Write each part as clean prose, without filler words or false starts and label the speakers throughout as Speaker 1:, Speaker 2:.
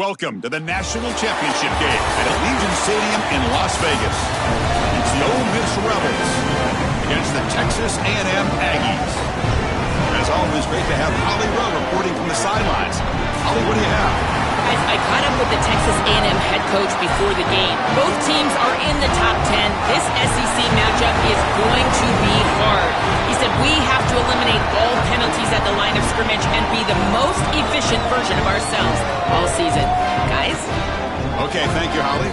Speaker 1: Welcome to the National Championship game at Allegiant Stadium in Las Vegas. It's the Ole Miss Rebels against the Texas A&M Aggies. As always, great to have Holly Rowe reporting from the sidelines. Holly, what do you have?
Speaker 2: Guys, I caught up with the Texas A&M head coach before the game. Both teams are in the top 10. This SEC matchup is going to be hard. He said we have to eliminate all penalties at the line of scrimmage and be the most efficient version of ourselves all season. Guys?
Speaker 1: Okay, thank you, Holly.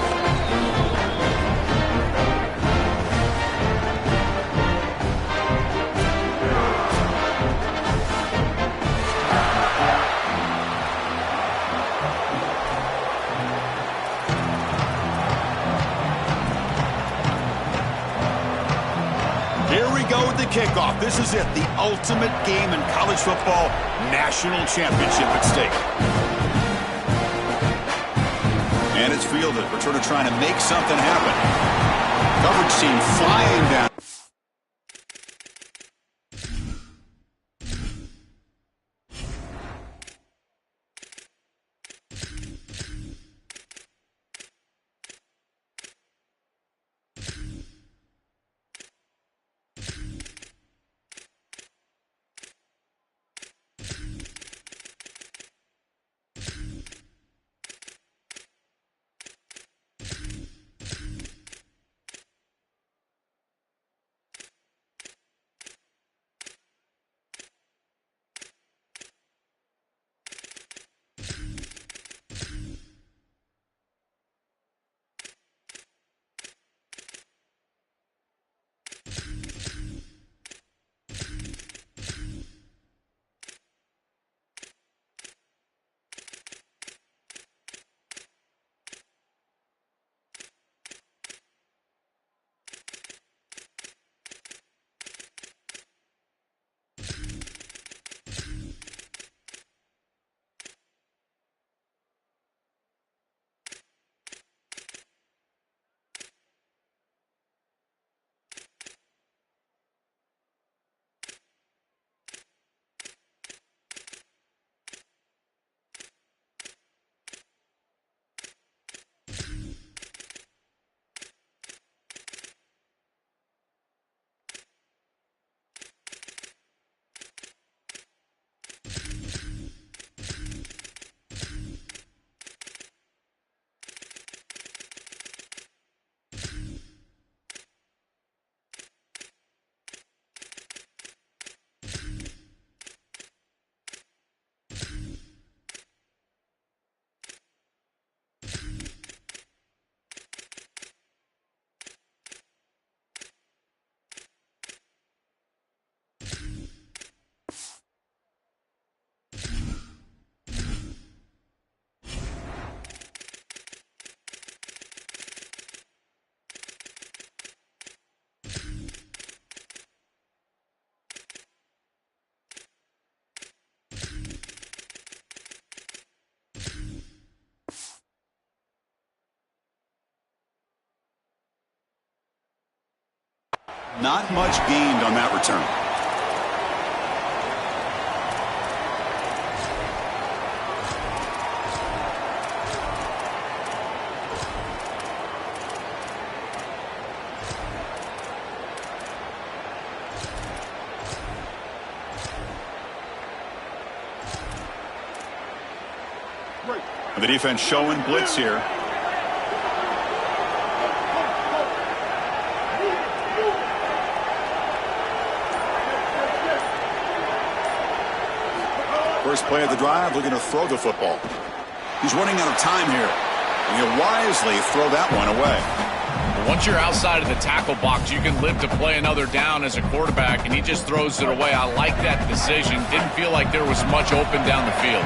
Speaker 1: Kickoff. This is it, the ultimate game in college football, national championship at stake. And it's fielded. Returner trying to make something happen. Coverage team flying down. Not much gained on that return. The defense showing blitz here. First play of the drive, looking to throw the football. He's running out of time here. And he'll wisely throw that one away.
Speaker 3: Once you're outside of the tackle box, you can live to play another down as a quarterback, and he just throws it away. I like that decision. Didn't feel like there was much open down the field.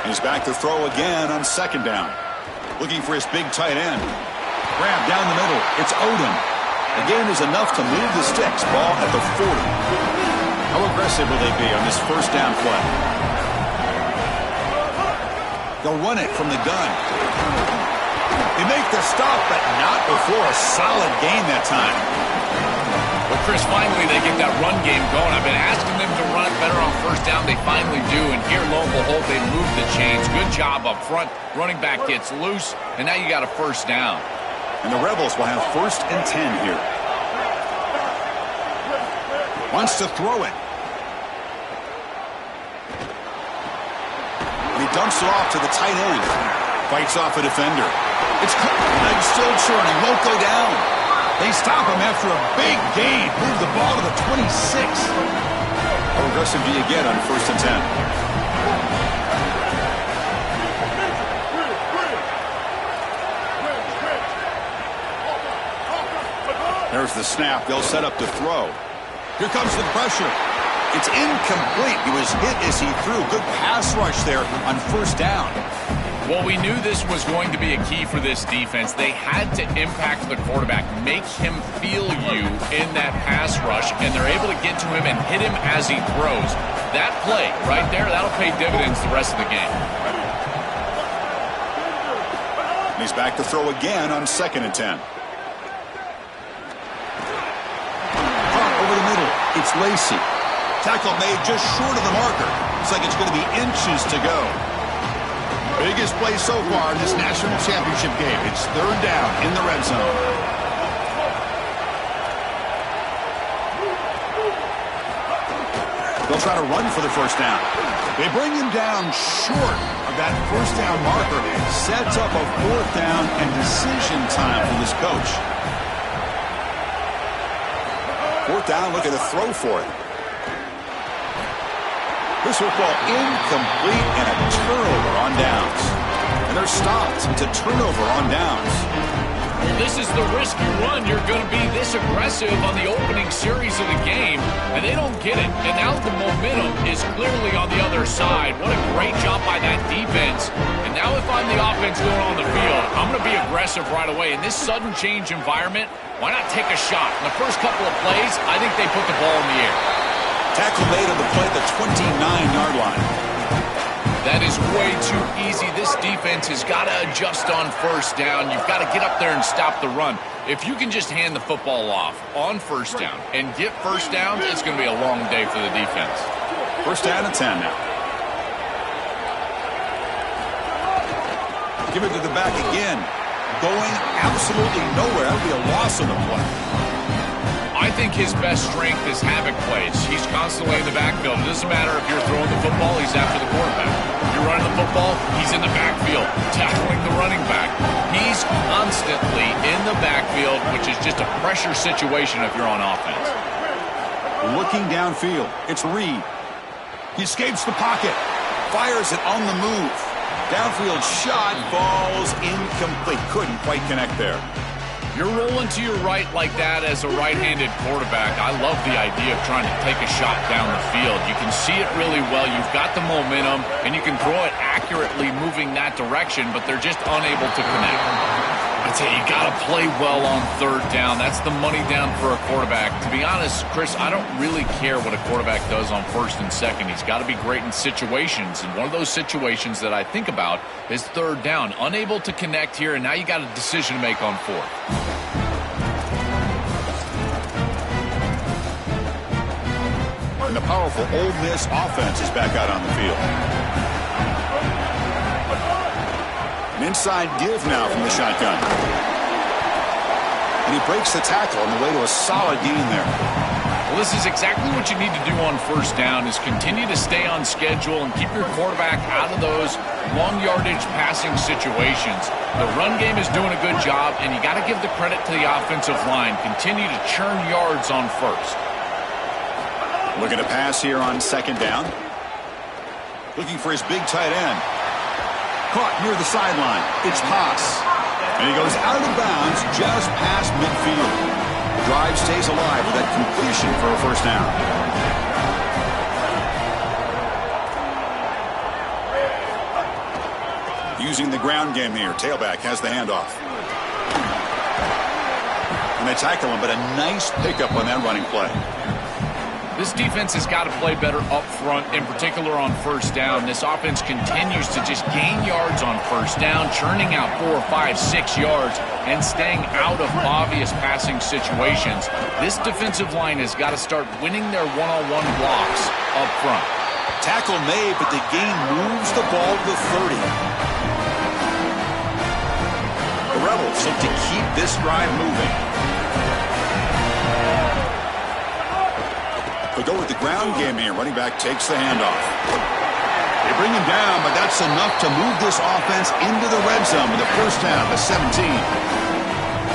Speaker 1: He's back to throw again on second down. Looking for his big tight end. Grab down the middle. It's Odom. Again is enough to move the sticks. Ball at the 40. How aggressive will they be on this first down play? They'll run it from the gun. They make the stop, but not before a solid gain that time.
Speaker 3: Chris, finally they get that run game going. I've been asking them to run it better on first down. They finally do, and here, lo and behold, they move the chains. Good job up front. Running back gets loose, and now you got a first down.
Speaker 1: And the Rebels will have 1st and 10 here. Wants to throw it. And he dumps it off to the tight end. Fights off a defender. It's still churning. Won't go down. They stop him after a big gain. Move the ball to the 26. How aggressive do you get on 1st and 10? There's the snap. They'll set up to throw. Here comes the pressure. It's incomplete. He was hit as he threw. Good pass rush there on 1st down.
Speaker 3: Well, we knew this was going to be a key for this defense. They had to impact the quarterback, make him feel you in that pass rush, and they're able to get to him and hit him as he throws. That play right there, that'll pay dividends the rest of the game.
Speaker 1: He's back to throw again on 2nd and 10. Over the middle, it's Lacy. Tackle made just short of the marker. Looks like it's going to be inches to go. Biggest play so far in this national championship game. It's 3rd down in the red zone. They'll try to run for the 1st down. They bring him down short of that 1st down marker. Sets up a 4th down and decision time for this coach. 4th down, looking to throw for it. This will fall incomplete and a turnover on downs. And they're stopped. It's a turnover on downs.
Speaker 3: Well, this is the risk you run. You're going to be this aggressive on the opening series of the game, and they don't get it. And now the momentum is clearly on the other side. What a great job by that defense. And now if I'm the offense going on the field, I'm going to be aggressive right away. In this sudden change environment, why not take a shot? In the first couple of plays, I think they put the ball in the air.
Speaker 1: Tackle made on the play at the 29-yard line.
Speaker 3: That is way too easy. This defense has got to adjust on 1st down. You've got to get up there and stop the run. If you can just hand the football off on 1st down and get 1st down, it's going to be a long day for the defense.
Speaker 1: 1st down and 10 now. Give it to the back again. Going absolutely nowhere. That would be a loss on the play.
Speaker 3: I think his best strength is havoc plays. He's constantly in the backfield. It doesn't matter if you're throwing the football, he's after the quarterback. If you're running the football, he's in the backfield, tackling the running back. He's constantly in the backfield, which is just a pressure situation if you're on offense.
Speaker 1: Looking downfield, it's Reed. He escapes the pocket, fires it on the move. Downfield shot, falls incomplete. Couldn't quite connect there.
Speaker 3: You're rolling to your right like that as a right-handed quarterback. I love the idea of trying to take a shot down the field. You can see it really well. You've got the momentum, and you can throw it accurately moving that direction, but they're just unable to connect. I tell you, you got to play well on 3rd down. That's the money down for a quarterback. To be honest, Chris, I don't really care what a quarterback does on 1st and 2nd. He's got to be great in situations, and one of those situations that I think about is 3rd down. Unable to connect here, and now you got a decision to make on 4th.
Speaker 1: And the powerful Ole Miss offense is back out on the field. An inside give now from the shotgun. And he breaks the tackle on the way to a solid gain there.
Speaker 3: Well, this is exactly what you need to do on 1st down is continue to stay on schedule and keep your quarterback out of those long yardage passing situations. The run game is doing a good job, and you got to give the credit to the offensive line. Continue to churn yards on 1st.
Speaker 1: Looking to pass here on 2nd down. Looking for his big tight end. Caught near the sideline. It's Haas. And he goes out of bounds just past midfield. The drive stays alive with that completion for a 1st down. Using the ground game here. Tailback has the handoff. And they tackle him, but a nice pickup on that running play.
Speaker 3: This defense has got to play better up front, in particular on first down. This offense continues to just gain yards on first down, churning out 4, 5, 6 yards, and staying out of obvious passing situations. This defensive line has got to start winning their one-on-one blocks up front.
Speaker 1: Tackle made, but the gain moves the ball to the 30. The Rebels look to keep this drive moving. They'll go with the ground game here. Running back takes the handoff. They bring him down, but that's enough to move this offense into the red zone with a first down at 17.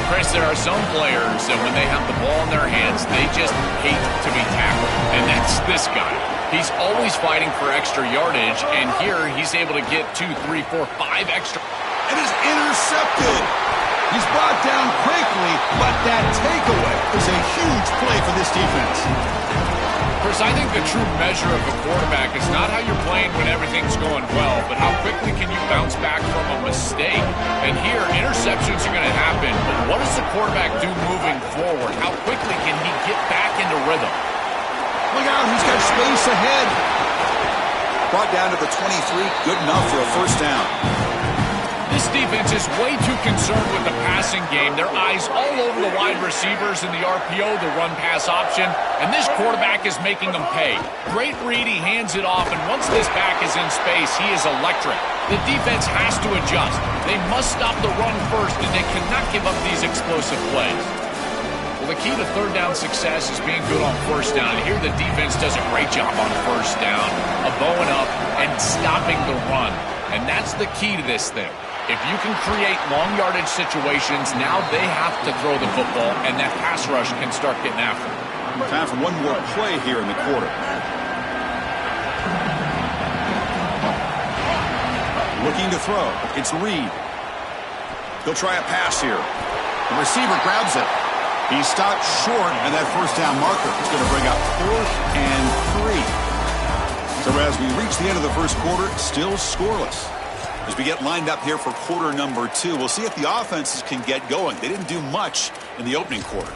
Speaker 3: Chris, there are some players that when they have the ball in their hands, they just hate to be tackled. And that's this guy. He's always fighting for extra yardage, and here he's able to get 2, 3, 4, 5 extra.
Speaker 1: And is intercepted. He's brought down quickly, but that takeaway is a huge play for this defense.
Speaker 3: Chris, I think the true measure of a quarterback is not how you're playing when everything's going well, but how quickly can you bounce back from a mistake. And here, interceptions are going to happen, but what does the quarterback do moving forward? How quickly can he get back into rhythm?
Speaker 1: Look out, he's got space ahead. Brought down to the 23, good enough for a first down.
Speaker 3: This defense is way too concerned with the passing game. Their eyes all over the wide receivers in the RPO, the run-pass option, and this quarterback is making them pay. Great read, he hands it off, and once this back is in space, he is electric. The defense has to adjust. They must stop the run first, and they cannot give up these explosive plays. Well, the key to third down success is being good on first down, and here the defense does a great job on first down, of bowing up and stopping the run, and that's the key to this thing. If you can create long yardage situations, now they have to throw the football, and that pass rush can start getting after it.
Speaker 1: Time for one more play here in the quarter. Looking to throw. It's Reed. He'll try a pass here. The receiver grabs it. He's stopped short, and that first down marker is going to bring up 4th and 3. So as we reach the end of the first quarter, still scoreless. As we get lined up here for quarter number 2, we'll see if the offenses can get going. They didn't do much in the opening quarter.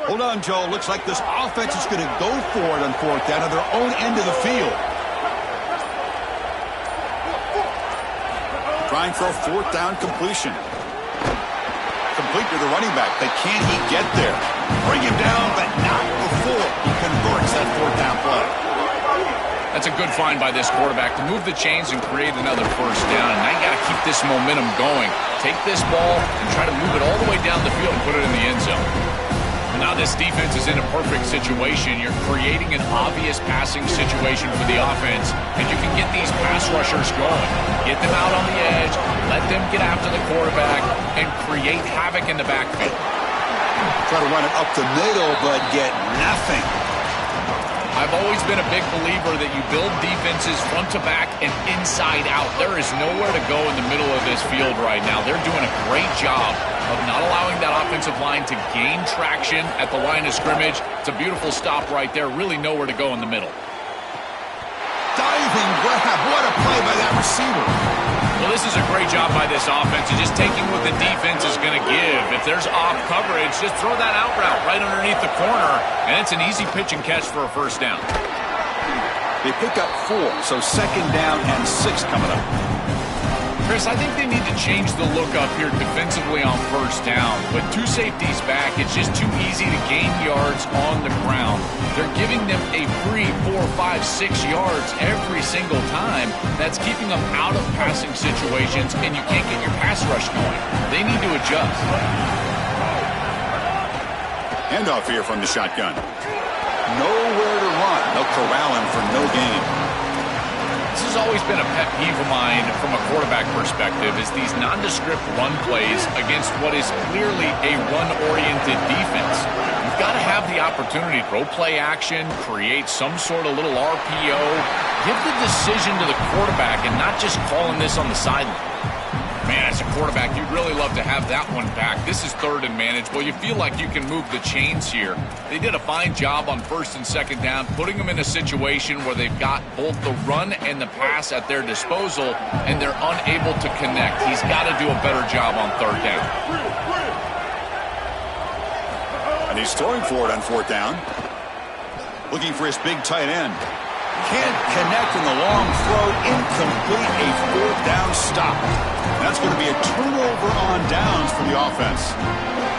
Speaker 1: Hold on, Joe. Looks like this offense is going to go for it on 4th down at their own end of the field. Trying for a 4th down completion. Complete to the running back, but can he get there? Bring him down, but not before he converts that 4th down play.
Speaker 3: That's a good find by this quarterback to move the chains and create another first down. And now you got to keep this momentum going. Take this ball and try to move it all the way down the field and put it in the end zone. And now this defense is in a perfect situation. You're creating an obvious passing situation for the offense, and you can get these pass rushers going. Get them out on the edge, let them get after the quarterback, and create havoc in the backfield.
Speaker 1: Try to run it up the middle, but get nothing.
Speaker 3: I've always been a big believer that you build defenses front to back and inside out. There is nowhere to go in the middle of this field right now. They're doing a great job of not allowing that offensive line to gain traction at the line of scrimmage. It's a beautiful stop right there. Really nowhere to go in the middle.
Speaker 1: Diving grab. What a play by that receiver.
Speaker 3: Well, this is a great job by this offense and just taking what the defense is going to give. If there's off coverage, just throw that out route right underneath the corner, and it's an easy pitch and catch for a first down.
Speaker 1: They pick up 4, so 2nd down and 6 coming up.
Speaker 3: Chris, I think they need to change the look up here defensively on first down. With 2 safeties back, it's just too easy to gain yards on the ground. They're giving them a free 4, 5, 6 yards every single time. That's keeping them out of passing situations, and you can't get your pass rush going. They need to adjust.
Speaker 1: Handoff here from the shotgun. Nowhere to run. They'll corral him for no gain.
Speaker 3: This has always been a pet peeve of mine from a quarterback perspective is these nondescript run plays against what is clearly a run-oriented defense. You've got to have the opportunity to throw play action, create some sort of little RPO, give the decision to the quarterback and not just calling this on the sideline. Man, as a quarterback, you'd really love to have that one back. This is third and manageable. You feel like you can move the chains here. They did a fine job on first and second down, putting them in a situation where they've got both the run and the pass at their disposal, and they're unable to connect. He's got to do a better job on third down.
Speaker 1: And he's throwing for it on fourth down. Looking for his big tight end. Can't connect in the long throw. Incomplete. A fourth down stop. That's going to be a turnover on downs for the offense.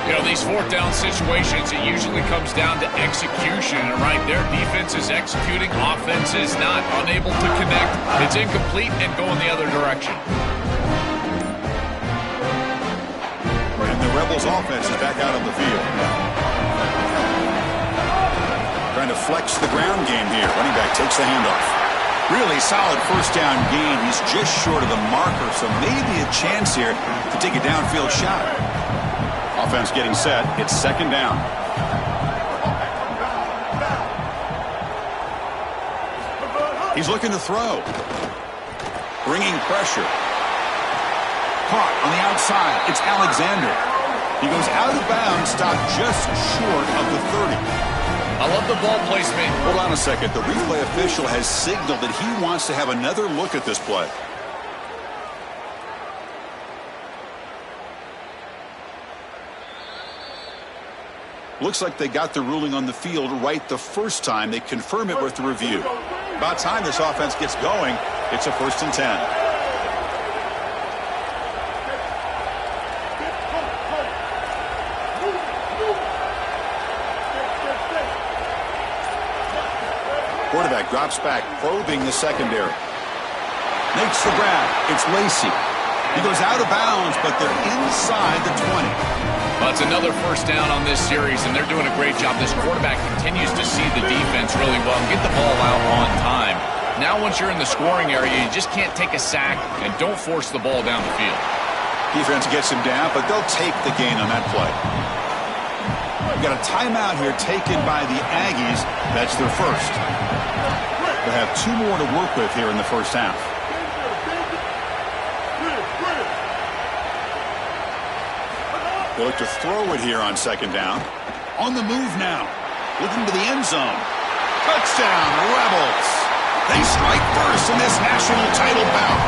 Speaker 3: You know, these fourth down situations, it usually comes down to execution. And right there, defense is executing, offense is not, unable to connect. It's incomplete and going the other direction.
Speaker 1: And the Rebels offense is back out on the field. Trying to flex the ground game here. Running back takes the handoff. Really solid first down gain. He's just short of the marker, so maybe a chance here to take a downfield shot. Offense getting set. It's second down. He's looking to throw. Bringing pressure. Caught on the outside. It's Alexander. He goes out of bounds, stopped just short of the 30.
Speaker 3: I love the ball placement.
Speaker 1: Hold on a second. The replay official has signaled that he wants to have another look at this play. Looks like they got the ruling on the field right the first time. They confirm it with the review. About time this offense gets going. It's a 1st and 10. Quarterback drops back, probing the secondary. Makes the grab. It's Lacy. He goes out of bounds, but they're inside the 20.
Speaker 3: Well, it's another first down on this series, and they're doing a great job. This quarterback continues to see the defense really well and get the ball out on time. Now, once you're in the scoring area, you just can't take a sack and don't force the ball down the field.
Speaker 1: Defense gets him down, but they'll take the gain on that play. We've got a timeout here taken by the Aggies. That's their first. They'll have 2 more to work with here in the first half. They look to throw it here on second down. On the move now. Looking to the end zone. Touchdown, Rebels. They strike first in this national title bout.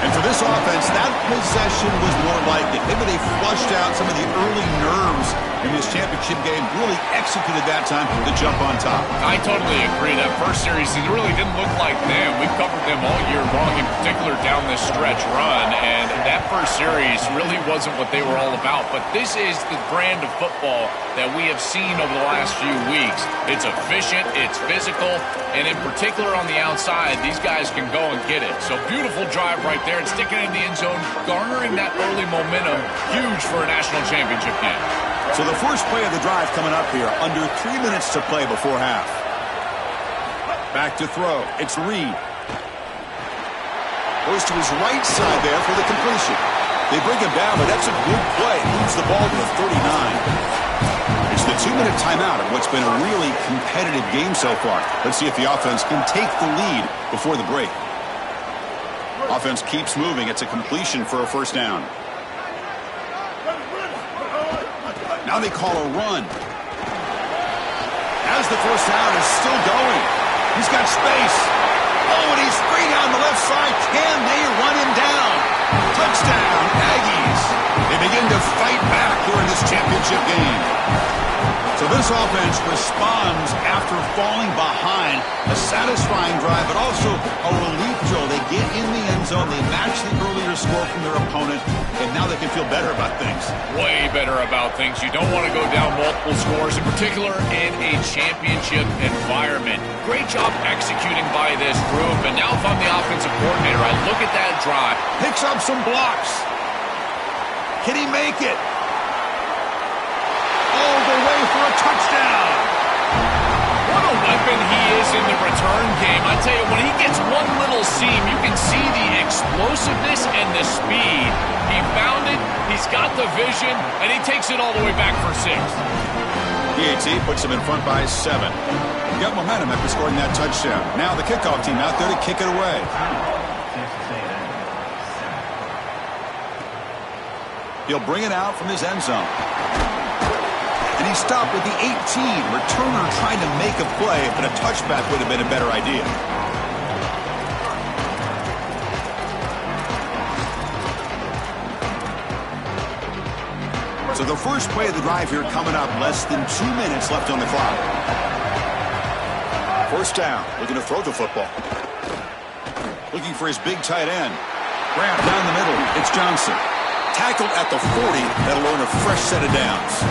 Speaker 1: And for this offense, that possession was more like it. Maybe they flushed out some of the early nerves in this championship game, really executed that time to jump on top.
Speaker 3: I totally agree. That first series, it really didn't look like them. We've covered them all year long, in particular down this stretch run, and that first series really wasn't what they were all about. But this is the brand of football that we have seen over the last few weeks. It's efficient, it's physical, and in particular on the outside, these guys can go and get it. So beautiful drive right there and sticking it in the end zone, garnering that early momentum, huge for a national championship game.
Speaker 1: So the first play of the drive coming up here, under 3 minutes to play before half. Back to throw. It's Reed. Goes to his right side there for the completion. They bring him down, but that's a good play. Moves the ball to the 39. It's the 2-minute timeout of what's been a really competitive game so far. Let's see if the offense can take the lead before the break. Offense keeps moving. It's a completion for a first down. Now they call a run. As the first down is still going. He's got space. Oh, and he's free down the left side. Can they run him down? Touchdown, Aggies. They begin to fight back here in this championship game. So this offense responds after falling behind. A satisfying drive, but also a relief drill. They get in the end zone. They match the earlier score from their opponent, and now they can feel better about things.
Speaker 3: Way better about things. You don't want to go down multiple scores, in particular in a championship environment. Great job executing by this group, and now if I'm the offensive coordinator, I look at that drive.
Speaker 1: Picks up some blocks. Can he make it? All the way for a touchdown.
Speaker 3: What a weapon he is in the return game. I tell you, when he gets one little seam, you can see the explosiveness and the speed. He found it, he's got the vision, and he takes it all the way back for 6.
Speaker 1: PAT puts him in front by 7. Got momentum after scoring that touchdown. Now the kickoff team out there to kick it away. He'll bring it out from his end zone. And he stopped with the 18. Returner trying to make a play, but a touchback would have been a better idea. So the first play of the drive here coming up, less than 2 minutes left on the clock. First down, looking to throw the football. Looking for his big tight end. Grant down the middle, it's Johnson. Tackled at the 40, that'll earn a fresh set of downs.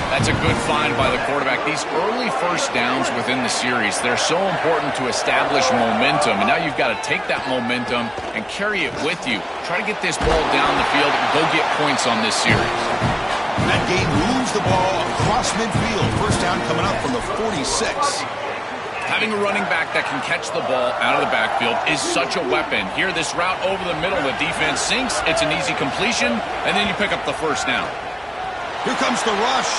Speaker 3: That's a good find by the quarterback. These early first downs within the series, they're so important to establish momentum. And now you've got to take that momentum and carry it with you. Try to get this ball down the field and go get points on this series.
Speaker 1: That game moves the ball across midfield. First down coming up from the 46.
Speaker 3: Having a running back that can catch the ball out of the backfield is such a weapon. Here, this route over the middle, the defense sinks. It's an easy completion, and then you pick up the first down.
Speaker 1: Here comes the rush.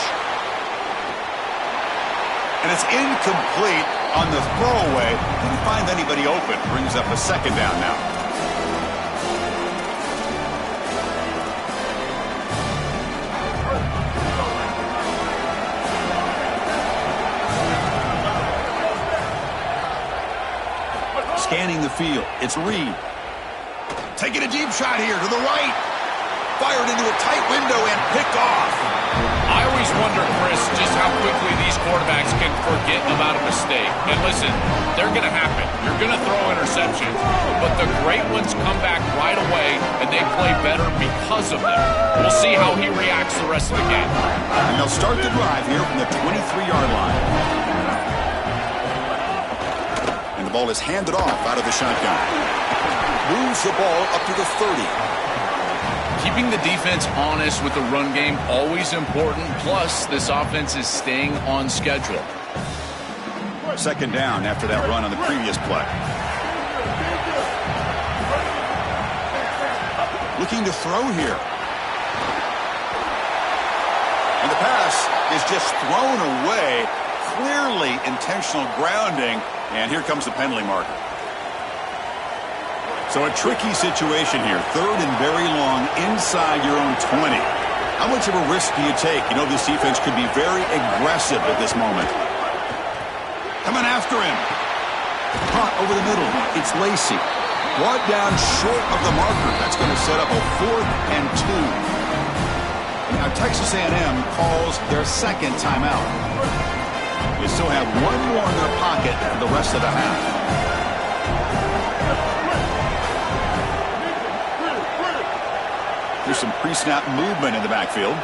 Speaker 1: And it's incomplete on the throwaway. Didn't find anybody open. Brings up a second down now. Scanning the field. It's Reed. Taking a deep shot here to the right. Fired into a tight window and picked off.
Speaker 3: I always wonder, Chris, just how quickly these quarterbacks can forget about a mistake. And listen, they're going to happen. You're going to throw interceptions, but the great ones come back right away, and they play better because of them. We'll see how he reacts the rest of the game.
Speaker 1: And they'll start the drive here from the 23-yard line. And the ball is handed off out of the shotgun. Moves the ball up to the 30.
Speaker 3: Keeping the defense honest with the run game, always important. Plus, this offense is staying on schedule.
Speaker 1: Second down after that run on the previous play. Looking to throw here. And the pass is just thrown away. Clearly intentional grounding. And here comes the penalty marker. So a tricky situation here. Third and very long inside your own 20. How much of a risk do you take? You know this defense could be very aggressive at this moment. Coming after him. Caught over the middle. It's Lacy. Brought down short of the marker. That's going to set up a 4th and 2. Now Texas A&M calls their second timeout. They still have one more in their pocket the rest of the half. There's some pre-snap movement in the backfield.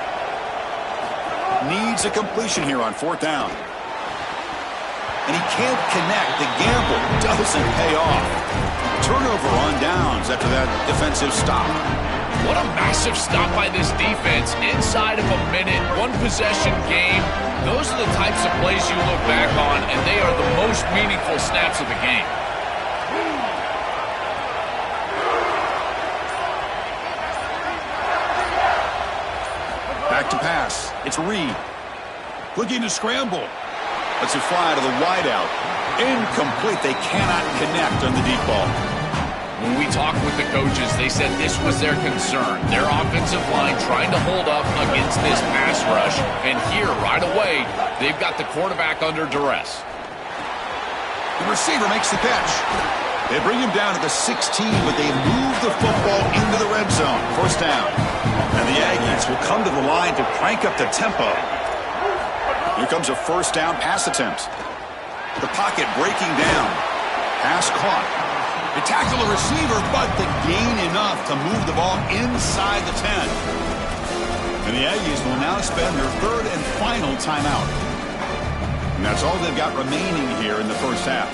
Speaker 1: Needs a completion here on 4th down. And he can't connect. The gamble doesn't pay off. Turnover on downs after that defensive stop.
Speaker 3: What a massive stop by this defense. Inside of a minute, one possession game. Those are the types of plays you look back on, and they are the most meaningful snaps of the game.
Speaker 1: Back to pass. It's Reed. Looking to scramble. Lets it fly to the wideout. Incomplete. They cannot connect on the deep ball.
Speaker 3: When we talked with the coaches, they said this was their concern. Their offensive line trying to hold up against this pass rush. And here, right away, they've got the quarterback under duress.
Speaker 1: The receiver makes the catch. They bring him down to the 16, but they move the football into the red zone. First down. And the Aggies will come to the line to crank up the tempo. Here comes a first down pass attempt. The pocket breaking down. Pass caught. They tackle the receiver, but the gain enough to move the ball inside the 10. And the Aggies will now spend their third and final timeout. And that's all they've got remaining here in the first half.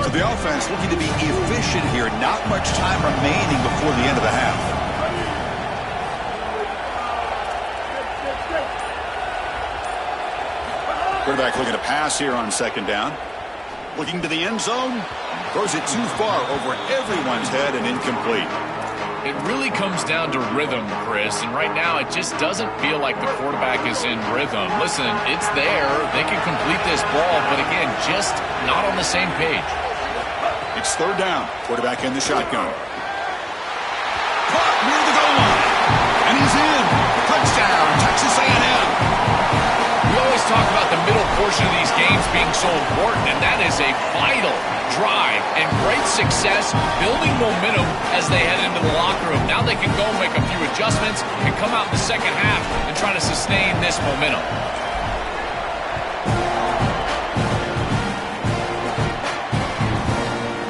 Speaker 1: So the offense looking to be efficient here. Not much time remaining before the end of the half. Quarterback looking to pass here on second down. Looking to the end zone. Throws it too far over everyone's head and incomplete.
Speaker 3: It really comes down to rhythm, Chris, and right now it just doesn't feel like the quarterback is in rhythm. Listen, it's there. They can complete this ball, but again, just not on the same page.
Speaker 1: It's third down. Quarterback in the shotgun. Caught near the goal line.
Speaker 3: portion of these games being so important, and that is a vital drive and great success building momentum as they head into the locker room. Now they can go make a few adjustments and come out in the second half and try to sustain this momentum.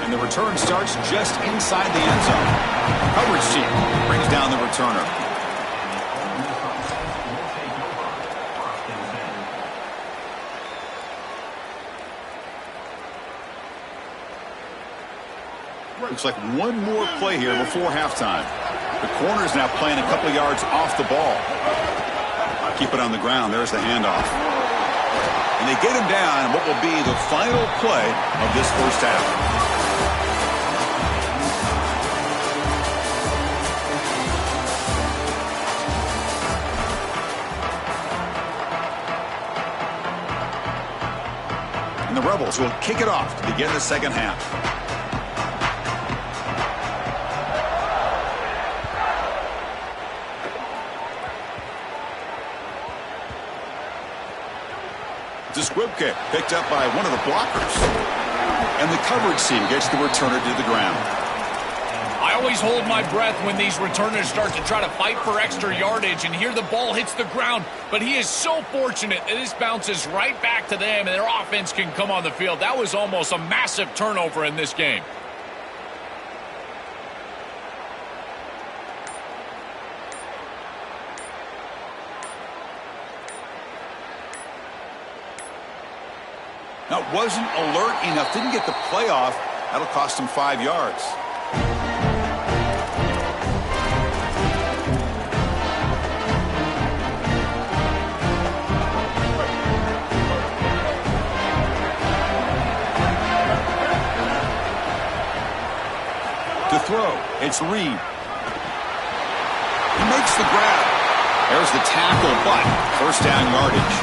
Speaker 1: And the return starts just inside the end zone. Coverage team brings down the returner. Looks like one more play here before halftime. The corner's now playing a couple yards off the ball. Keep it on the ground. There's the handoff. And they get him down in what will be the final play of this first half. And the Rebels will kick it off to begin the second half. It's a squib kick picked up by one of the blockers. And the coverage team gets the returner to the ground.
Speaker 3: I always hold my breath when these returners start to try to fight for extra yardage, and here the ball hits the ground. But he is so fortunate that this bounces right back to them and their offense can come on the field. That was almost a massive turnover in this game.
Speaker 1: Now, wasn't alert enough, didn't get the play off. That'll cost him 5 yards. To throw, it's Reed. He makes the grab. There's the tackle, but first down yardage.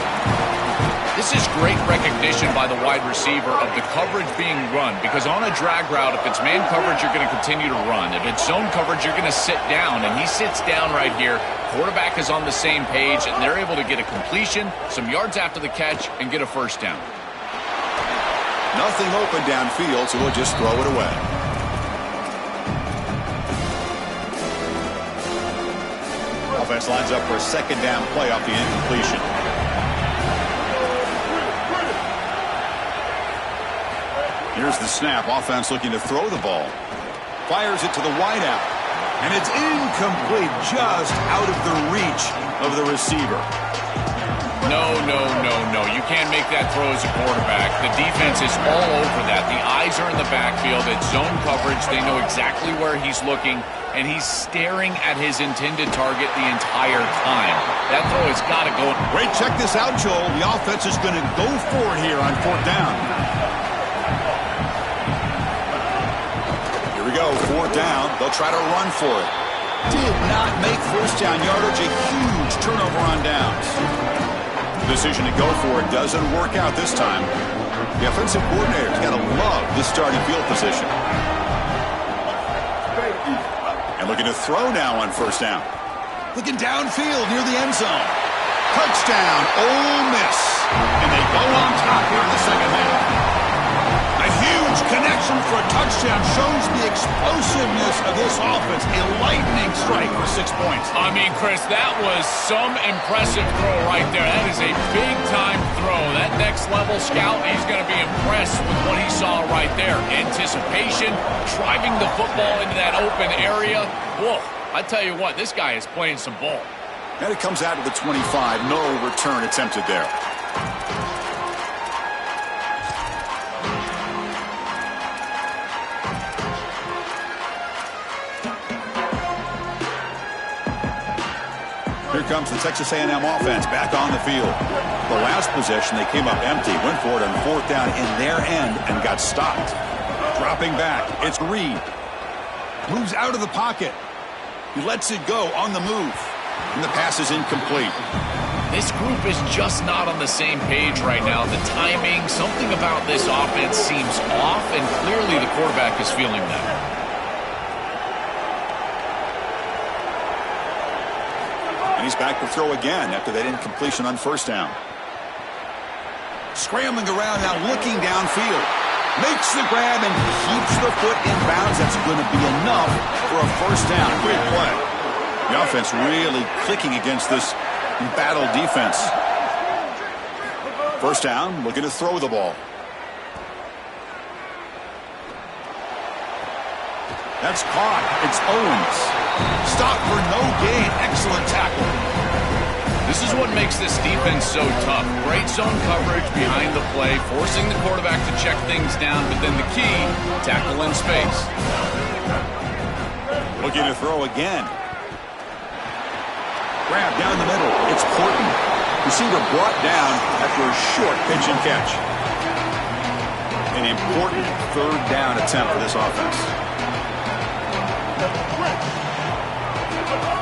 Speaker 3: This is great recognition by the wide receiver of the coverage being run, because on a drag route, if it's man coverage, you're going to continue to run. If it's zone coverage, you're going to sit down, and he sits down right here. Quarterback is on the same page, and they're able to get a completion, some yards after the catch, and get a first down.
Speaker 1: Nothing open downfield, so we'll just throw it away. Offense lines up for a second down play off the incompletion. Here's the snap. Offense looking to throw the ball. Fires it to the wideout. And it's incomplete, just out of the reach of the receiver.
Speaker 3: No. You can't make that throw as a quarterback. The defense is all over that. The eyes are in the backfield. It's zone coverage. They know exactly where he's looking, and he's staring at his intended target the entire time. That throw has got to go.
Speaker 1: Great, check this out, Joel. The offense is going to go for it here on fourth down. Here we go, fourth down. They'll try to run for it. Did not make first down yardage. A huge turnover on downs. Decision to go for it doesn't work out this time. The offensive coordinator's got to love this starting field position. And looking to throw now on first down. Looking downfield near the end zone. Touchdown, Ole Miss. And they go on top here in the second half. A huge connection for a touchdown shows the explosiveness of this offense. A lightning strike for 6 points.
Speaker 3: I mean, Chris, that was some impressive throw right there. That is a big-time throw. That next-level scout, he's going to be impressed with what he saw right there. Anticipation, driving the football into that open area. Whoa, I tell you what, this guy is playing some ball.
Speaker 1: And it comes out to the 25. No return attempted there. Here comes the Texas A&M offense back on the field. The last possession, they came up empty, went for it on fourth down in their end and got stopped. Dropping back, it's Reed. Moves out of the pocket. He lets it go on the move. And the pass is incomplete.
Speaker 3: This group is just not on the same page right now. The timing, something about this offense seems off, and clearly the quarterback is feeling that. And he's back to throw again after that incompletion on first down.
Speaker 1: Scrambling around now, looking downfield. Makes the grab and keeps the foot in bounds. That's going to be enough for a first down. Great play. The offense really clicking against this battle defense. First down, looking to throw the ball. That's caught. It's Owens. Stop for no gain. Excellent tackle.
Speaker 3: This is what makes this defense so tough. Great zone coverage behind the play, forcing the quarterback to check things down, but then the key, tackle in space.
Speaker 1: Looking to throw again. Grab down the middle. It's Horton. Receiver brought down after a short pitch and catch. An important third down attempt for this offense.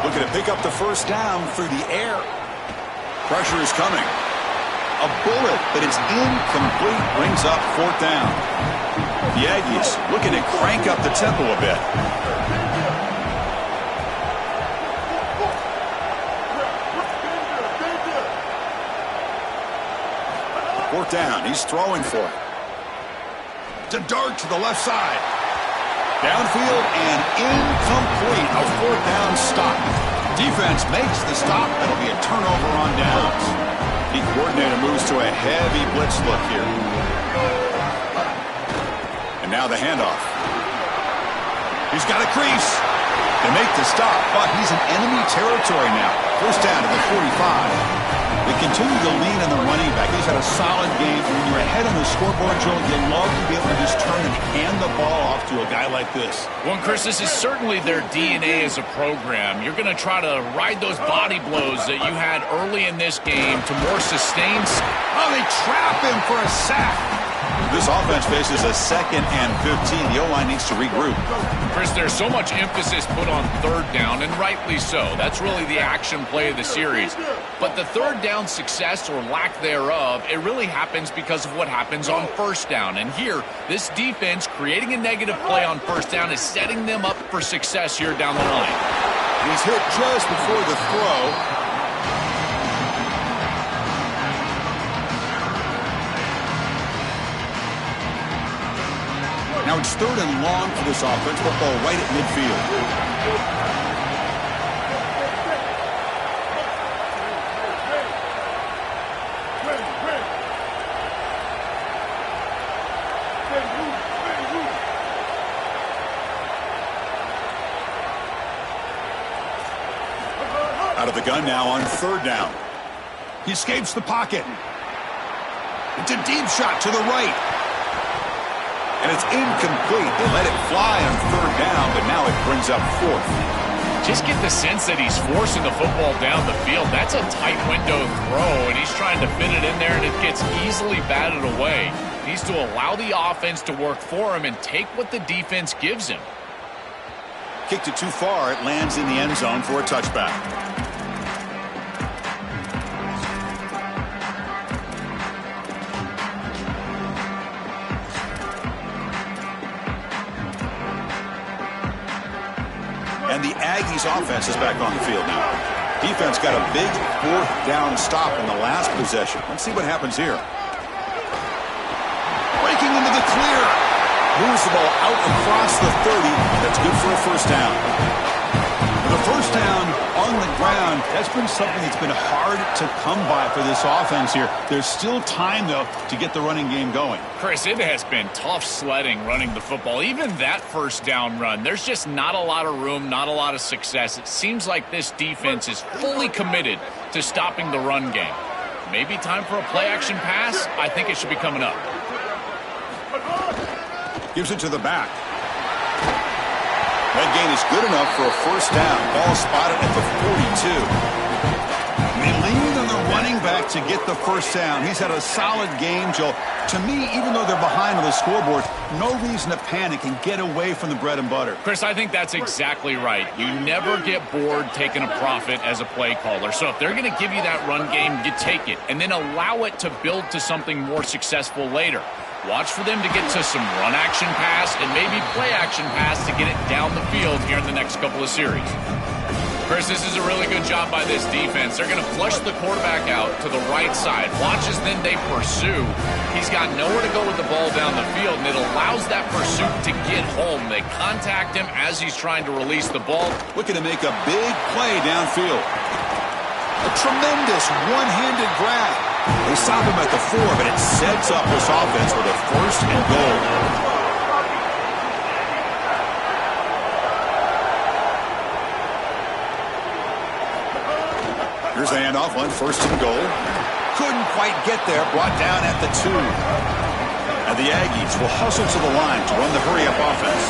Speaker 1: Looking to pick up the first down through the air. Pressure is coming. A bullet, but it's incomplete. Brings up fourth down. The Aggies looking to crank up the tempo a bit. Fourth down. He's throwing for it. To dart to the left side. Downfield and incomplete. A fourth down stop. Defense makes the stop. That'll be a turnover on downs. The coordinator moves to a heavy blitz look here. And now the handoff. He's got a crease. They make the stop, but he's in enemy territory now. First down to the 45. They continue to lean on the running back. He's had a solid game. When you're ahead on the scoreboard, Joe, you love to be able to just turn and hand the ball off to a guy like this.
Speaker 3: Well, Chris, this is certainly their DNA as a program. You're going to try to ride those body blows that you had early in this game to more sustain.
Speaker 1: Oh, they trap him for a sack. This offense faces a 2nd and 15. The O-line needs to regroup.
Speaker 3: Chris, there's so much emphasis put on third down, and rightly so. That's really the action play of the series. But the third down success or lack thereof, it really happens because of what happens on first down. And here, this defense creating a negative play on first down is setting them up for success here down the line.
Speaker 1: He's hit just before the throw. Now it's third and long for this offense. Football right at midfield. Out of the gun now on third down. He escapes the pocket. It's a deep shot to the right. And it's incomplete. They let it fly on third down, but now it brings up fourth.
Speaker 3: Just get the sense that he's forcing the football down the field. That's a tight window throw, and he's trying to fit it in there, and it gets easily batted away. He needs to allow the offense to work for him and take what the defense gives him.
Speaker 1: Kicked it too far. It lands in the end zone for a touchback. And the Aggies offense is back on the field now. Defense got a big fourth down stop in the last possession. Let's see what happens here. Breaking into the clear. Moves the ball out across the 30. That's good for a first down. The first down on the ground, that's been something that's been hard to come by for this offense here. There's still time, though, to get the running game going.
Speaker 3: Chris, it has been tough sledding running the football. Even that first down run, there's just not a lot of room, not a lot of success. It seems like this defense is fully committed to stopping the run game. Maybe time for a play-action pass? I think it should be coming up.
Speaker 1: Gives it to the back. That gain is good enough for a first down. Ball spotted at the 42. They lean on the running back to get the first down. He's had a solid game, Joe. To me, even though they're behind on the scoreboard, no reason to panic and get away from the bread and butter.
Speaker 3: Chris, I think that's exactly right. You never get bored taking a profit as a play caller. So if they're going to give you that run game, you take it. And then allow it to build to something more successful later. Watch for them to get to some run-action pass and maybe play-action pass to get it down the field here in the next couple of series. Chris, this is a really good job by this defense. They're going to flush the quarterback out to the right side. Watch as then they pursue. He's got nowhere to go with the ball down the field, and it allows that pursuit to get home. They contact him as he's trying to release the ball.
Speaker 1: Looking to make a big play downfield. A tremendous one-handed grab. They stop him at the 4, but it sets up this offense with a 1st and goal. Here's the handoff on 1st and goal. Couldn't quite get there. Brought down at the 2. And the Aggies will hustle to the line to run the hurry-up offense.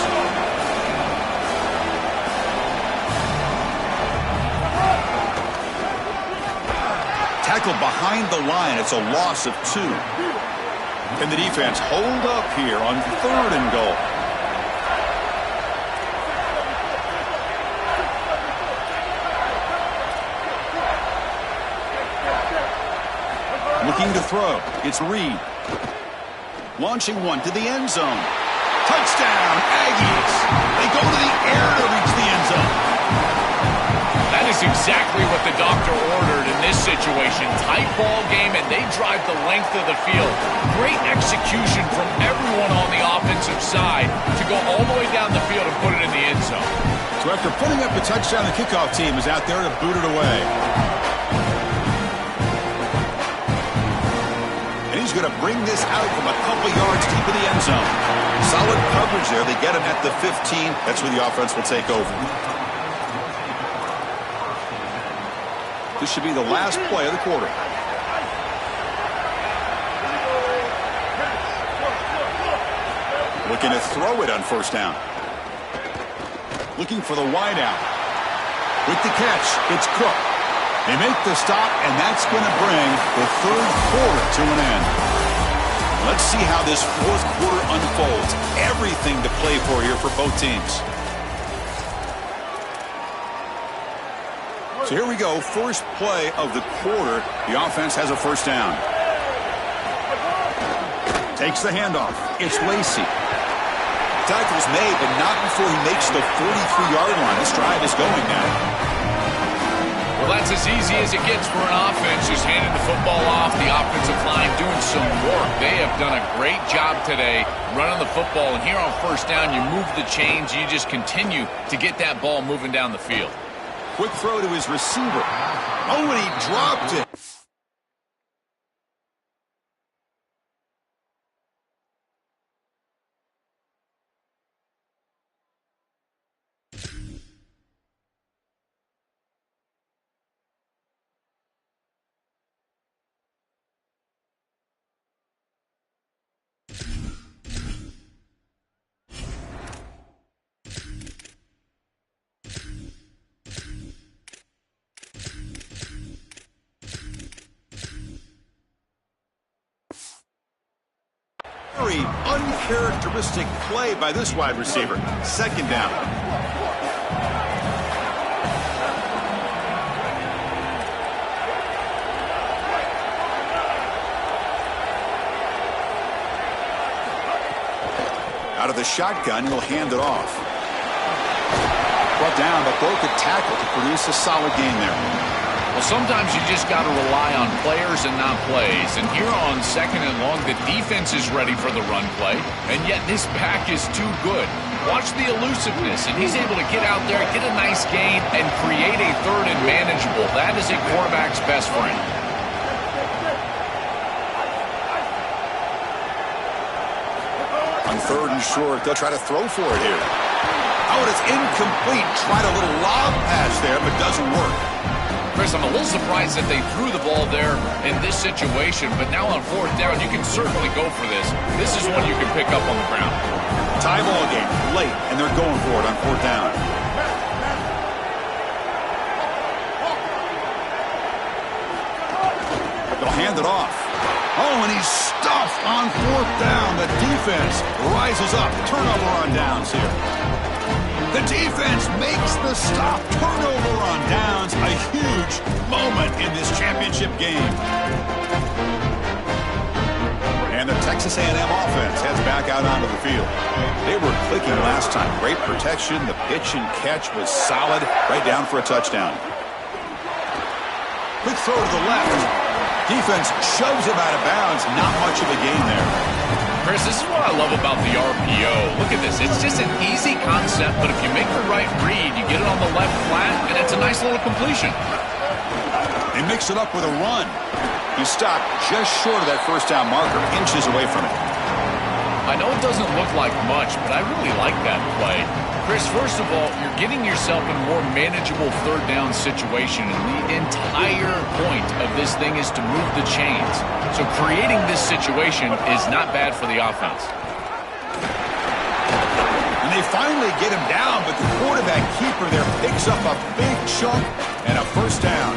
Speaker 1: Tackled behind the line. It's a loss of 2. Can the defense hold up here on 3rd and goal? Looking to throw. It's Reed. Launching one to the end zone. Touchdown, Aggies. They go to the air to reach the end zone.
Speaker 3: That is exactly what the doctor ordered in this situation. Tight ball game, and they drive the length of the field. Great execution from everyone on the offensive side to go all the way down the field and put it in the end zone.
Speaker 1: So after putting up the touchdown, the kickoff team is out there to boot it away. He's going to bring this out from a couple yards deep in the end zone. Solid coverage there. They get him at the 15. That's where the offense will take over. This should be the last play of the quarter. Looking to throw it on 1st down. Looking for the wide out. With the catch, it's Cook. They make the stop, and that's going to bring the 3rd quarter to an end. Let's see how this 4th quarter unfolds. Everything to play for here for both teams. So here we go. First play of the quarter. The offense has a 1st down. Takes the handoff. It's Lacey. Tackle's made, but not before he makes the 43-yard line. This drive is going now.
Speaker 3: Well, that's as easy as it gets for an offense. Just handed the football off. The offensive line doing some work. They have done a great job today running the football. And here on 1st down, you move the chains. You just continue to get that ball moving down the field.
Speaker 1: Quick throw to his receiver. Oh, and he dropped it. Very uncharacteristic play by this wide receiver. 2nd down. Out of the shotgun, he'll hand it off. Brought down, but broke a tackle to produce a solid gain there.
Speaker 3: Well, sometimes you just got to rely on players and not plays. And here on 2nd and long, the defense is ready for the run play, and yet this back is too good. Watch the elusiveness, and he's able to get out there, get a nice gain, and create a 3rd and manageable. That is a quarterback's best friend.
Speaker 1: On 3rd and short, they'll try to throw for it here. Oh, and it's incomplete. Tried a little lob pass there, but doesn't work.
Speaker 3: Chris, I'm a little surprised that they threw the ball there in this situation, but now on 4th down, you can certainly go for this. This is one you can pick up on the ground.
Speaker 1: Tie ball game, late, and they're going for it on 4th down. They'll hand it off. Oh, and he's stuffed on 4th down. The defense rises up. Turnover on downs here. The defense makes the stop. Turnover on downs. A huge moment in this championship game. And the Texas A&M offense heads back out onto the field. They were clicking last time. Great protection. The pitch and catch was solid. Right down for a touchdown. Quick throw to the left. Defense shoves him out of bounds. Not much of a gain there.
Speaker 3: Chris, this is what I love about the RPO. Look at this. It's just an easy concept, but if you make the right read, you get it on the left flat, and it's a nice little completion.
Speaker 1: They mix it up with a run. He stopped just short of that first down marker, inches away from it.
Speaker 3: I know it doesn't look like much, but I really like that play. Chris, first of all, you're getting yourself in a more manageable third down situation, and the entire point of this thing is to move the chains. So creating this situation is not bad for the offense.
Speaker 1: And they finally get him down, but the quarterback keeper there picks up a big chunk and a first down.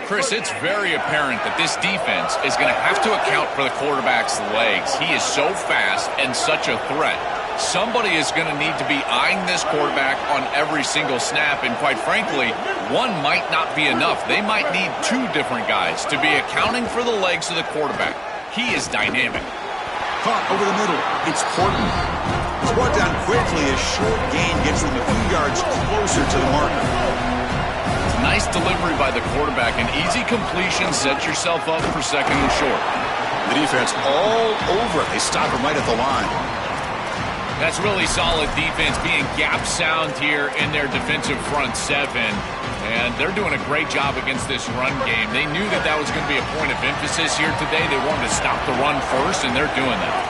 Speaker 3: Chris, it's very apparent that this defense is going to have to account for the quarterback's legs. He is so fast and such a threat. Somebody is going to need to be eyeing this quarterback on every single snap, and quite frankly, one might not be enough. They might need two different guys to be accounting for the legs of the quarterback. He is dynamic.
Speaker 1: Caught over the middle. It's Horton. He's brought down quickly. A short gain gets him a few yards closer to the marker.
Speaker 3: Nice delivery by the quarterback. An easy completion. Set yourself up for second and short.
Speaker 1: The defense all over it. They stop him right at the line.
Speaker 3: That's really solid defense, being gap sound here in their defensive front seven. And they're doing a great job against this run game. They knew that that was going to be a point of emphasis here today. They wanted to stop the run first, and they're doing that.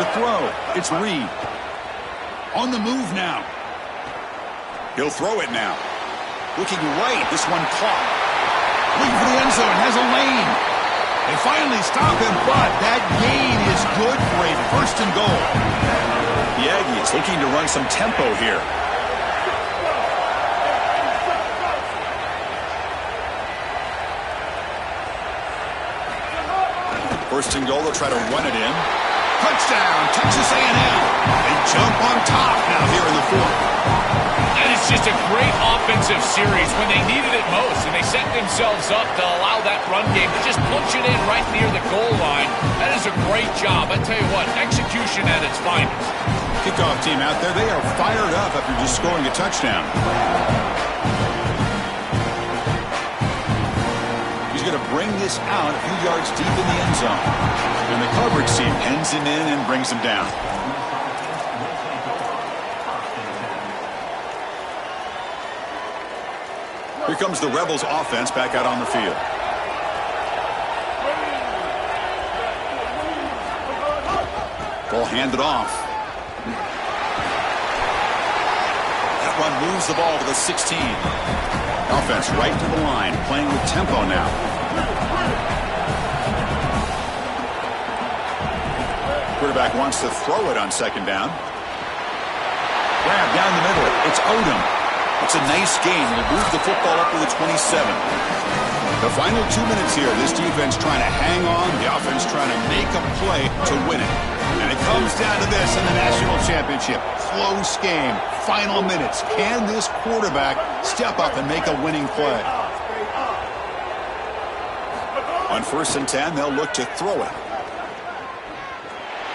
Speaker 1: To throw, it's Reed. On the move now. He'll throw it now. Looking right, this one caught. Looking for the end zone, has a lane. They finally stop him, but that gain is good for a first and goal. The Aggies looking to run some tempo here. First and goal, they'll try to run it in. Touchdown, Texas A&M. They jump on top now here in the fourth.
Speaker 3: And it's just a great offensive series when they needed it most, and they set themselves up to allow that run game to just punch it in right near the goal line. That is a great job. I tell you what, execution at its finest.
Speaker 1: Kickoff team out there, they are fired up after just scoring a touchdown. He's going to bring this out a few yards deep in the end zone. And the coverage team pins him in and brings him down. Here comes the Rebels offense back out on the field. Ball handed off. That run moves the ball to the 16. Offense right to the line, playing with tempo now. Quarterback wants to throw it on second down. Grab down the middle. It's Odom. It's a nice gain. He'll move the football up to the 27. The final 2 minutes here. This defense trying to hang on. The offense trying to make a play to win it. And it comes down to this in the national championship. Close game. Final minutes. Can this quarterback step up and make a winning play? On 1st and 10, they'll look to throw it.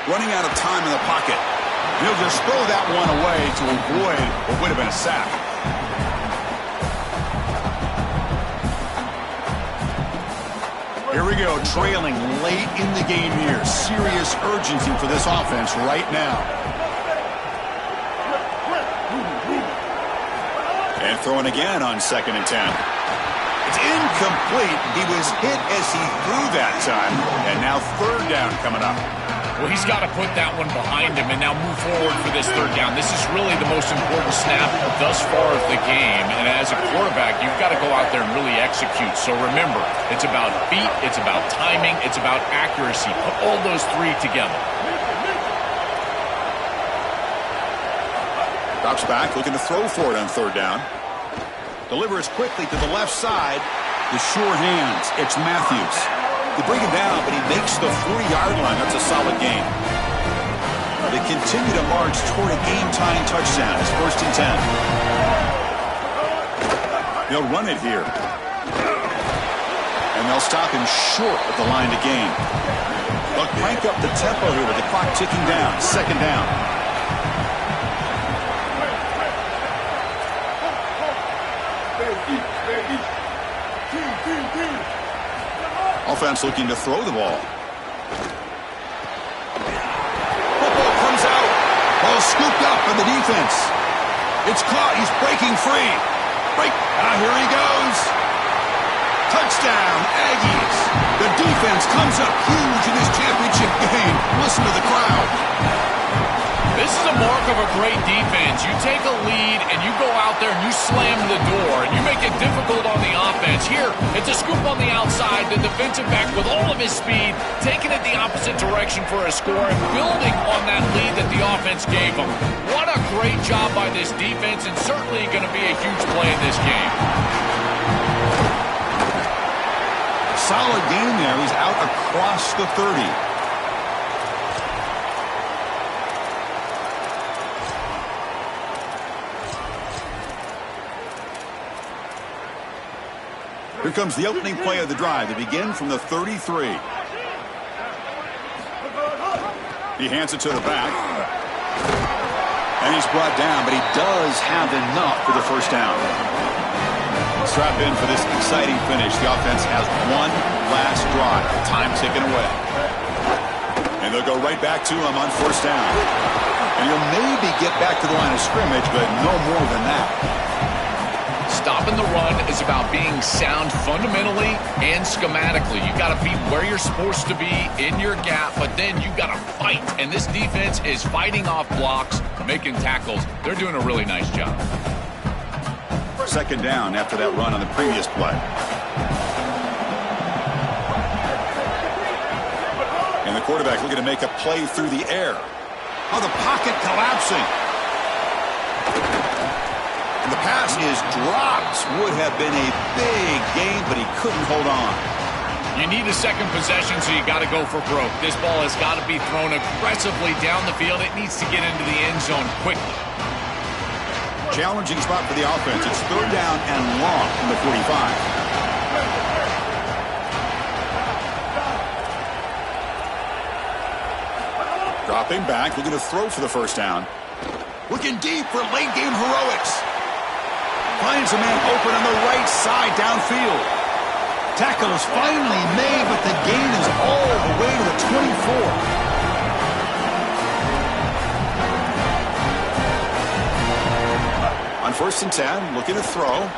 Speaker 1: Running out of time in the pocket. He'll just throw that one away to avoid what would have been a sack. Here we go, trailing late in the game here. Serious urgency for this offense right now. And throwing again on 2nd and 10. It's incomplete. He was hit as he threw that time. And now 3rd down coming up.
Speaker 3: Well, he's got to put that one behind him and now move forward for this 3rd down. This is really the most important snap thus far of the game. And as a quarterback, you've got to go out there and really execute. So remember, it's about feet, it's about timing, it's about accuracy. Put all those three together.
Speaker 1: Drops back, looking to throw for it on 3rd down. Delivers quickly to the left side. The sure hands. It's Matthews. They bring him down, but he makes the 40-yard line. That's a solid gain. They continue to march toward a game-tying touchdown. It's 1st and 10. They'll run it here. And And they'll stop him short of the line to gain. They'll crank up the tempo here with the clock ticking down. Second down. Offense looking to throw the ball. Football comes out. Ball scooped up by the defense. It's caught. He's breaking free. Here he goes. Touchdown, Aggies. The defense comes up huge in this championship game. Listen to the crowd.
Speaker 3: This is a mark of a great defense. You take a lead and you go out there and you slam the door and you make it difficult on the offense. Here, it's a scoop on the outside. The defensive back with all of his speed, taking it the opposite direction for a score and building on that lead that the offense gave him. What a great job by this defense, and certainly going to be a huge play in this game.
Speaker 1: Solid game there. He's out across the 30. Here comes the opening play of the drive. They begin from the 33. He hands it to the back. And he's brought down, but he does have enough for the first down. Strap in for this exciting finish. The offense has one last drive. Time ticking away. And they'll go right back to him on first down. And he'll maybe get back to the line of scrimmage, but no more than that.
Speaker 3: Stopping the run is about being sound fundamentally and schematically. You got to be where you're supposed to be in your gap, but then you got to fight. And this defense is fighting off blocks, making tackles. They're doing a really nice job.
Speaker 1: Second down after that run on the previous play. And the quarterback looking to make a play through the air. Oh, the pocket collapsing. And the pass is dropped. Would have been a big game, but he couldn't hold on.
Speaker 3: You need a second possession, so you got to go for broke. This ball has got to be thrown aggressively down the field. It needs to get into the end zone quickly.
Speaker 1: Challenging spot for the offense. It's third down and long from the 45. Dropping back, looking to throw for the first down. Looking deep for late game heroics. Finds a man open on the right side downfield. Tackle is finally made, but the gain is all the way to the 24. On first and 10, looking to throw.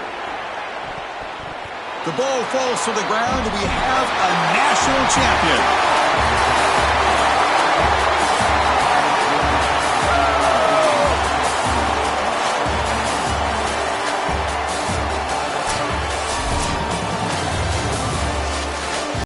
Speaker 1: The ball falls to the ground, and we have a national champion.